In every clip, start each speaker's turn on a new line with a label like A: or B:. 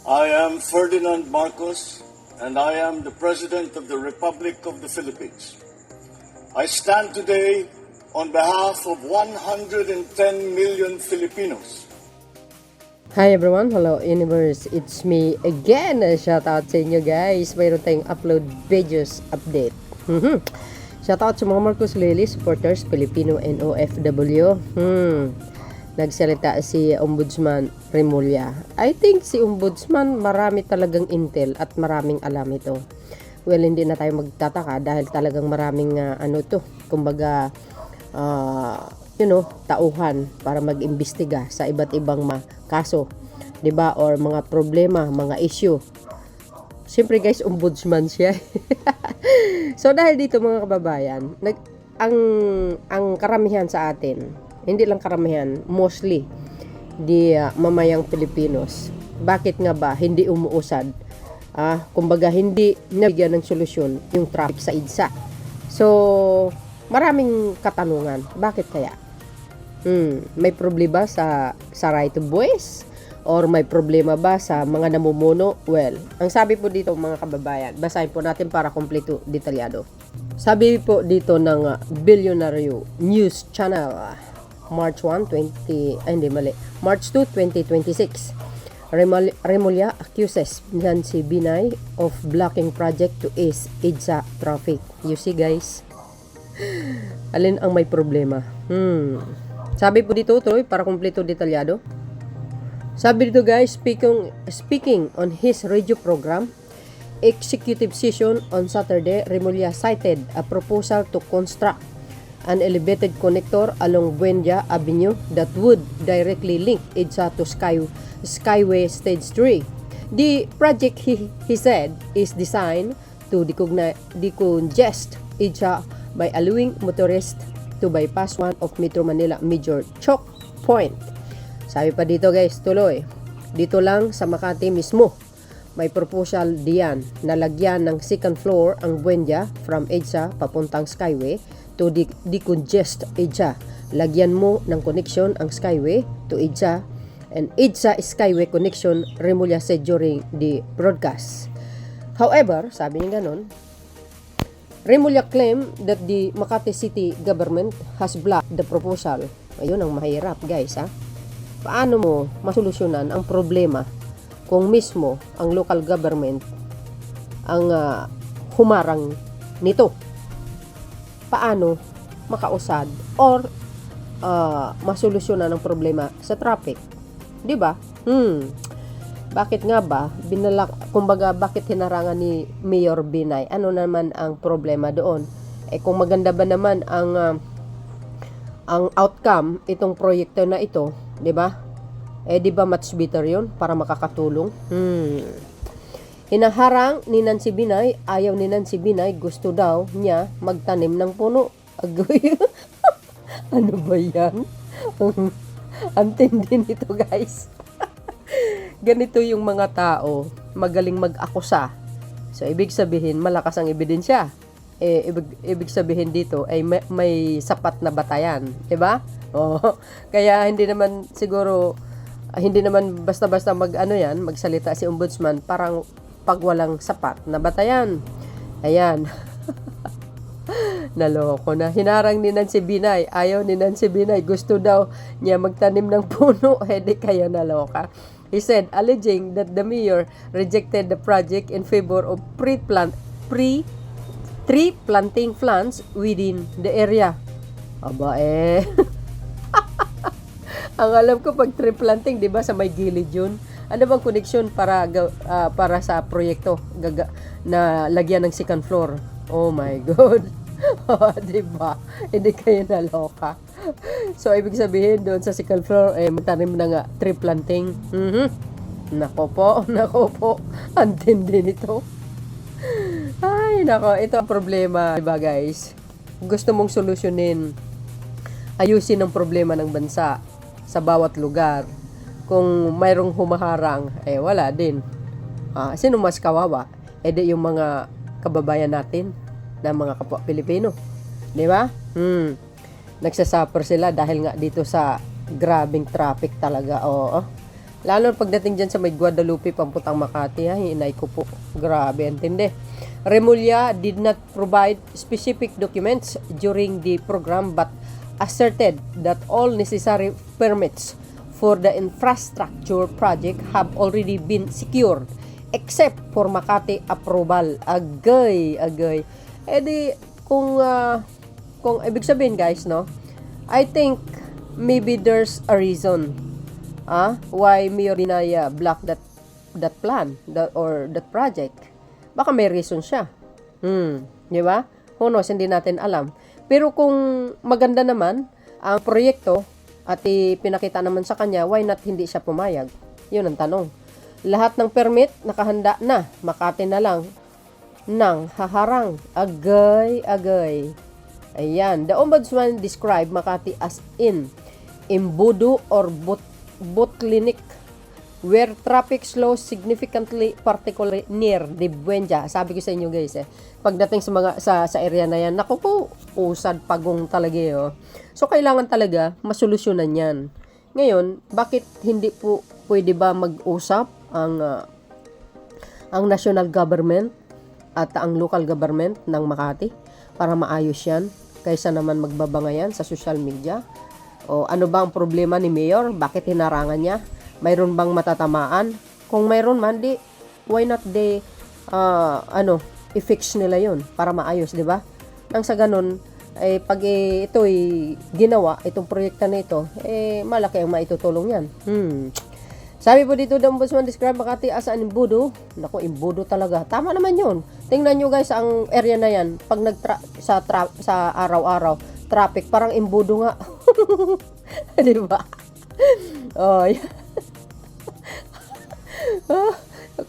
A: I am Ferdinand Marcos, and I am the President of the Republic of the Philippines. I stand today on behalf of 110 million Filipinos.
B: Hi everyone, hello universe, it's me again. Shout out sa inyo guys, mayroon tayong upload videos update. Shout out sa mga Marcos Lely supporters, Filipino and OFW. Nagsalita si Ombudsman Remulla. I think si Ombudsman marami talagang intel at maraming alam ito. Well, hindi na tayo magtataka dahil talagang maraming kumbaga tauhan para mag-imbestiga sa iba't ibang kaso, 'di ba? Or mga problema, mga issue. Siyempre guys, ombudsman siya. So dahil dito mga kababayan, ang karamihan sa atin, hindi lang karamihan, mostly di mamayang Pilipinos. Bakit nga ba hindi umuusad? Kumbaga hindi nabigyan ng solusyon yung traffic sa EDSA. So maraming katanungan. Bakit kaya? May problema sa right of ways? Or may problema ba sa mga namumuno? Well, ang sabi po dito mga kababayan, basahin po natin para kompleto detalyado. Sabi po dito ng Billionaire News Channel, March 2, 2026. Remulla accuses Nancy Binay of blocking project to ease EDSA traffic. You see guys? Alin ang may problema? Sabi po dito, tuloy, para kumpleto detalyado. Sabi dito guys, speaking on his radio program, executive session on Saturday, Remulla cited a proposal to construct an elevated connector along Buendia Avenue that would directly link EDSA to Skyway Stage 3. The project, he said, is designed to decongest EDSA by allowing motorists to bypass one of Metro Manila major choke point. Sabi pa dito guys, tuloy, dito lang sa Makati mismo, may proposal diyan na lagyan ng second floor ang Buendia from EDSA papuntang Skyway to decongest EDSA. Lagyan mo ng connection ang Skyway to EDSA and EDSA Skyway connection, Remulla said during the broadcast. However, sabi niya ganon, Remulla claimed that the Makati City government has blocked the proposal. Ayun ang mahirap guys Paano mo masolusyonan ang problema kung mismo ang local government ang humarang nito? Paano makausad or masolusyonan ang problema sa traffic? 'Di ba? Bakit nga ba kumbaga bakit hinarangan ni Mayor Binay? Ano naman ang problema doon? Kung maganda ba naman ang outcome itong proyekto na ito, 'di ba? Di ba much better 'yon para makakatulong? Hinaharang ni Nancy Binay, ayaw ni Nancy Binay, gusto daw niya magtanim ng puno. Agoy. Ano ba 'yan? Ang tindi nito, guys. Ganito yung mga tao, magaling mag-akusa. So, ibig sabihin, malakas ang ebidensya. Ibig sabihin dito ay may sapat na batayan, 'di ba? Kaya hindi naman basta-basta magsalita si ombudsman parang pag walang sapat na batayan. Ayan. Naloko na. Hinarang ni Nancy Binay. Ayaw ni Nancy Binay. Gusto daw niya magtanim ng puno. Hindi kaya naloka. He said, alleging that the mayor rejected the project in favor of tree planting plants within the area. Aba Ang alam ko pag tree planting, 'di ba, sa may gilid 'yun. Ano bang connection para sa proyekto na lagyan ng second floor? Oh my god. 'Di ba? Hindi kayo naloka. So ibig sabihin doon sa second floor magtanim na nga tree planting. Nako po. Antindi nito. Ay, nako, ito ang problema, 'di ba, guys? Gusto mong solusyonin, ayusin ang problema ng bansa sa bawat lugar. Kung mayroong humaharang, wala din. Sino mas kawawa? Di yung mga kababayan natin na mga kapwa Pilipino. Di ba? Nagsasuffer sila dahil nga dito sa grabing traffic talaga. Lalo pagdating dyan sa may Guadalupe, pamputang Makati, ha, hinay ko po. Grabe, antindi. Remulla did not provide specific documents during the program but asserted that all necessary permits for the infrastructure project have already been secured except for Makati approval. Agay. Eh di, kung ibig sabihin guys, no, I think maybe there's a reason why Mayor Binaya blocked that plan or that project. Baka may reason siya. Di ba? Who knows, hindi natin alam. Pero kung maganda naman ang proyekto at pinakita naman sa kanya, why not hindi siya pumayag? Yun ang tanong. Lahat ng permit nakahanda na, Makati na lang nang haharang. Agay. Ayan. The Ombudsman described Makati as in embudo or bottleneck where traffic slows significantly, particularly near the Buendia. Sabi ko sa inyo guys, pagdating sa mga sa area na yan, naku po, usad pagong talaga So kailangan talaga masolusyonan 'yan. Ngayon, bakit hindi po pwede ba mag-usap ang national government at ang local government ng Makati para maayos 'yan kaysa naman magbabangayan sa social media? O ano ba ang problema ni Mayor? Bakit hinarangan niya? Mayroon bang matatamaan? Kung mayroon man, why not i-fix nila yun para maayos, di ba? Nang sa ganun, pag ito'y ginawa, itong proyekta na ito, malaki ang maitutulong yan. Sabi po dito, the Ombudsman describe Makati as an embudo. Naku, embudo talaga. Tama naman yun. Tingnan nyo guys, ang area na yan, pag sa araw-araw, traffic, parang embudo nga. Di ba? Oh,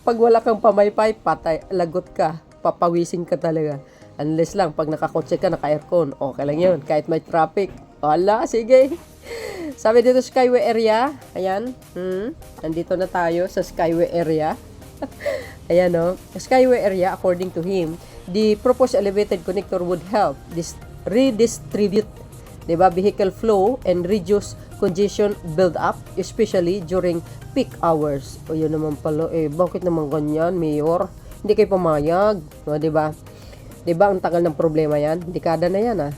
B: pag wala kang pamaypay, patay, lagot ka, papawisin ka talaga. Unless lang, pag nakakotse ka, naka-aircon, okay lang yun, kahit may traffic. Wala, sige. Sabi dito Skyway area, ayan, nandito na tayo sa Skyway area. Ayan Skyway area, according to him, the proposed elevated connector would help redistribute, diba, vehicle flow and reduce congestion build up, especially during peak hours. O yun naman pala, bakit naman ganyan, Mayor? Hindi kayo pumayag, o, diba? Diba, ang tagal ng problema yan? Dekada na yan,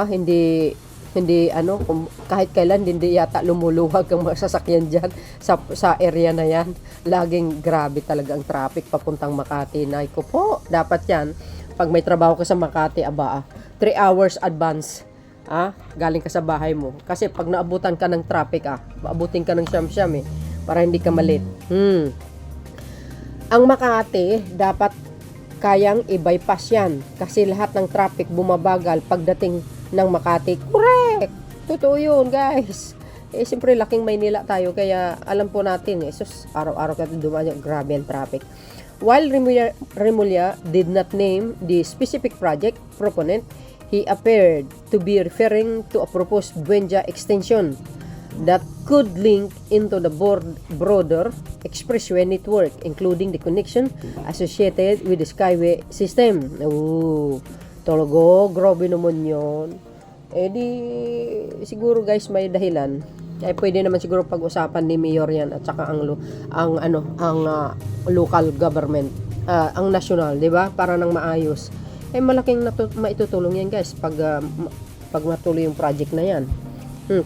B: hindi, kahit kailan, hindi yata lumuluwag ang mga sasakyan dyan sa area na yan. Laging grabe talaga ang traffic papuntang Makati. Naiko po, dapat yan, pag may trabaho ka sa Makati, 3 hours advance. Galing ka sa bahay mo. Kasi pag naabutan ka ng traffic, maabutin ka ng siyam-siyam para hindi ka malit. Ang Makati, dapat kayang i-bypass yan. Kasi lahat ng traffic bumabagal pagdating ng Makati. Correct! Totoo yun, guys. Siyempre, laking Maynila tayo. Kaya alam po natin, araw-araw ka dumaan, grabe ang traffic. While Remulla did not name the specific project proponent, he appeared to be referring to a proposed Buendia extension that could link into the broader expressway network, including the connection associated with the Skyway system. Talaga, grabe naman yun. Siguro guys, may dahilan. Pwede naman siguro pag-usapan ni Mayor yan at saka ang local government, ang national, di ba? Para nang maayos. Malaking maitutulong yan guys pag matuloy yung project na yan.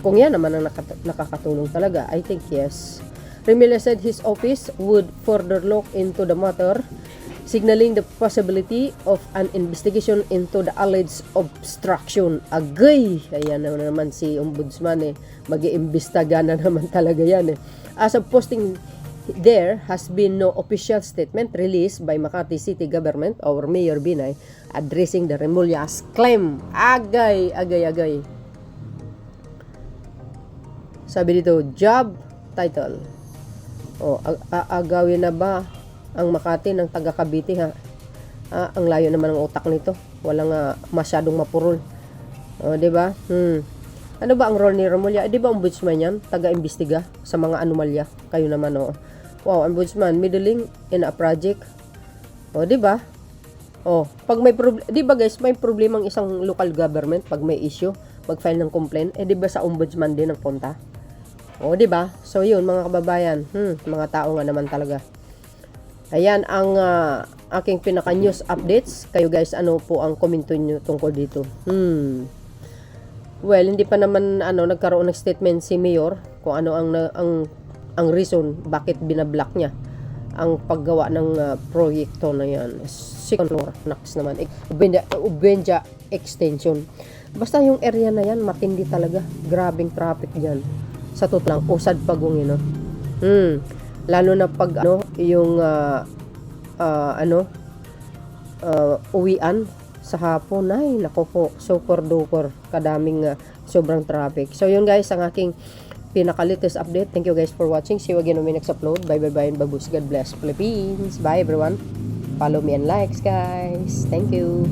B: Kung yan naman ang nakakatulong talaga, I think yes. Remulla said his office would further look into the matter, signaling the possibility of an investigation into the alleged obstruction. Agay! Ayan na naman si Ombudsman mag-iimbestiga na naman talaga yan As of posting, there has been no official statement released by Makati City Government or Mayor Binay addressing the Remulla's claim. Agay. Sabi dito, job title. Agawin na ba ang Makati ng taga Cavite ang layo naman ng utak nito. Walang masyadong mapurol. Di ba? Ano ba ang role ni Remulla? Di ba ombudsman yan? Taga-imbestiga sa mga anomalya. Kayo naman Wow, ombudsman meddling in a project. Di ba? Pag may problem, di ba guys, may problema ang isang local government pag may issue, mag-file ng complaint, di ba sa ombudsman din ang punta? O, di ba? So, yun, mga kababayan. Mga tao nga naman talaga. Ayan ang aking pinaka-news updates. Kayo guys, ano po ang komento nyo tungkol dito? Well, hindi pa naman nagkaroon ng statement si Mayor kung ano ang reason bakit binablock niya ang paggawa ng proyekto na yan. Second floor, next naman. Ubenja extension. Basta yung area na yan, matindi talaga. Grabing traffic dyan. Sa totoo lang, usad pagong yun. Lalo na pag yung uwian sa hapon, ay nako po, super duper kadaming sobrang traffic. So yun guys, ang aking pinaka-latest update. Thank you guys for watching. See you again on my next upload. Bye bye bye and babus. God bless Philippines. Bye everyone. Follow me and likes guys. Thank you.